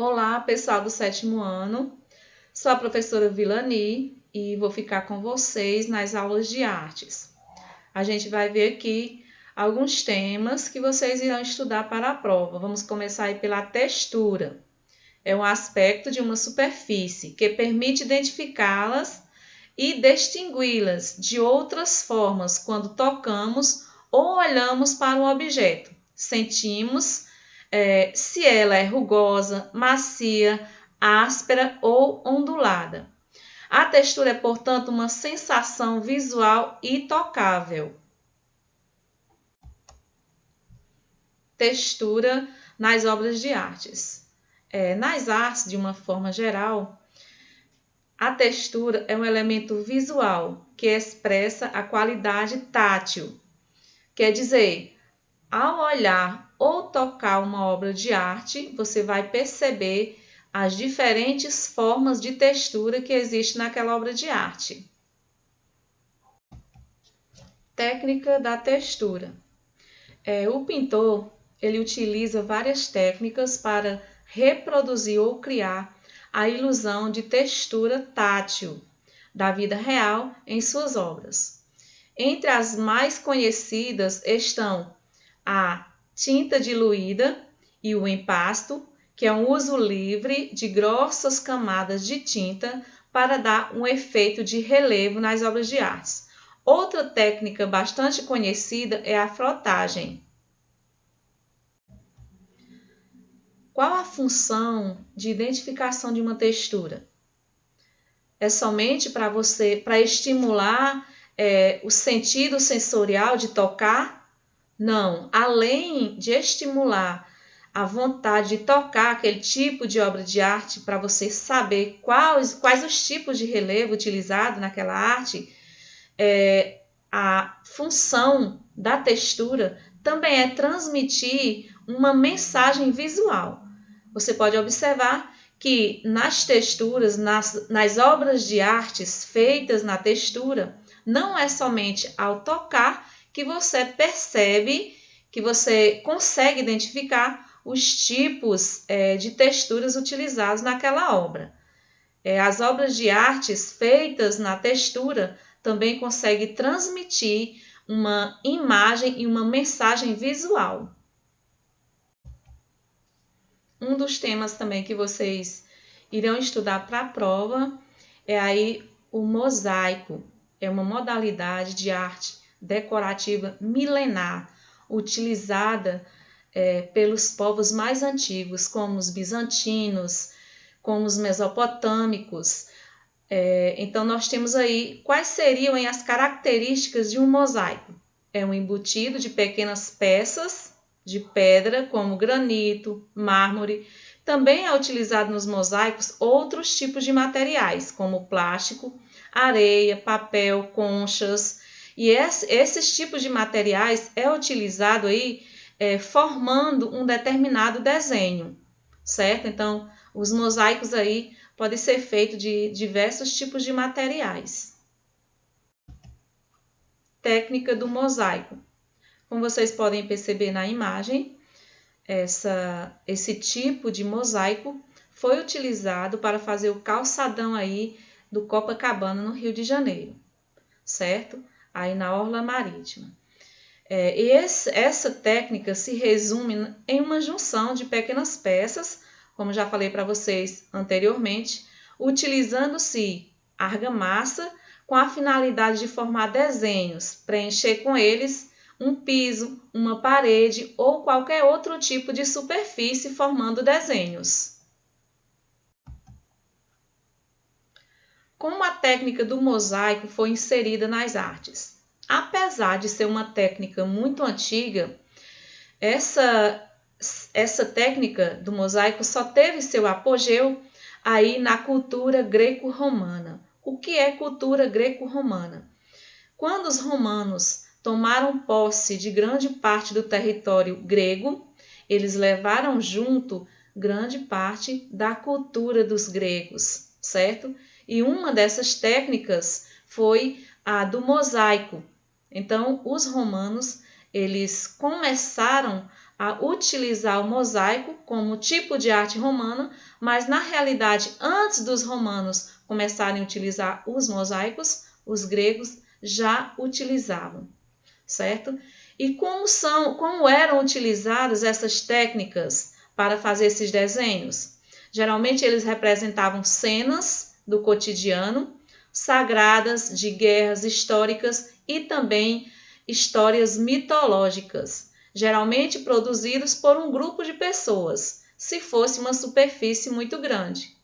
Olá, pessoal do sétimo ano. Sou a professora Vilani e vou ficar com vocês nas aulas de artes. A gente vai ver aqui alguns temas que vocês irão estudar para a prova. Vamos começar aí pela textura. É um aspecto de uma superfície que permite identificá-las e distingui-las de outras formas quando tocamos ou olhamos para um objeto. Sentimos se ela é rugosa, macia, áspera ou ondulada. A textura é, portanto, uma sensação visual e tocável. Textura nas obras de artes. Nas artes, de uma forma geral, a textura é um elemento visual que expressa a qualidade tátil. Quer dizer, ao olhar ou tocar uma obra de arte, você vai perceber as diferentes formas de textura que existem naquela obra de arte. Técnica da textura. O pintor, ele utiliza várias técnicas para reproduzir ou criar a ilusão de textura tátil da vida real em suas obras. Entre as mais conhecidas estão a tinta diluída e o empasto, que é um uso livre de grossas camadas de tinta para dar um efeito de relevo nas obras de arte. Outra técnica bastante conhecida é a frotagem. Qual a função de identificação de uma textura? É somente para estimular o sentido sensorial de tocar? Não, além de estimular a vontade de tocar aquele tipo de obra de arte para você saber quais os tipos de relevo utilizado naquela arte, a função da textura também é transmitir uma mensagem visual. Você pode observar que nas texturas, nas obras de artes feitas na textura, não é somente ao tocar que você percebe, que você consegue identificar os tipos de texturas utilizados naquela obra. As obras de artes feitas na textura também conseguem transmitir uma imagem e uma mensagem visual. Um dos temas também que vocês irão estudar para a prova é aí o mosaico. É uma modalidade de arte decorativa milenar, utilizada pelos povos mais antigos, como os bizantinos, como os mesopotâmicos. Então, nós temos aí quais seriam as características de um mosaico. É um embutido de pequenas peças de pedra, como granito, mármore. Também é utilizado nos mosaicos outros tipos de materiais, como plástico, areia, papel, conchas. E esses tipos de materiais é utilizado aí formando um determinado desenho, certo? Então, os mosaicos aí podem ser feitos de diversos tipos de materiais. Técnica do mosaico. Como vocês podem perceber na imagem, esse tipo de mosaico foi utilizado para fazer o calçadão aí do Copacabana, no Rio de Janeiro, certo? Aí na orla marítima. Essa técnica se resume em uma junção de pequenas peças, como já falei para vocês anteriormente, utilizando-se argamassa com a finalidade de formar desenhos, preencher com eles um piso, uma parede ou qualquer outro tipo de superfície formando desenhos. Como a técnica do mosaico foi inserida nas artes? Apesar de ser uma técnica muito antiga, essa técnica do mosaico só teve seu apogeu aí na cultura greco-romana. O que é cultura greco-romana? Quando os romanos tomaram posse de grande parte do território grego, eles levaram junto grande parte da cultura dos gregos, certo? E uma dessas técnicas foi a do mosaico. Então, os romanos, eles começaram a utilizar o mosaico como tipo de arte romana, mas na realidade, antes dos romanos começarem a utilizar os mosaicos, os gregos já utilizavam, certo? E como eram utilizadas essas técnicas para fazer esses desenhos? Geralmente eles representavam cenas do cotidiano, sagradas, de guerras históricas e também histórias mitológicas, geralmente produzidos por um grupo de pessoas, se fosse uma superfície muito grande.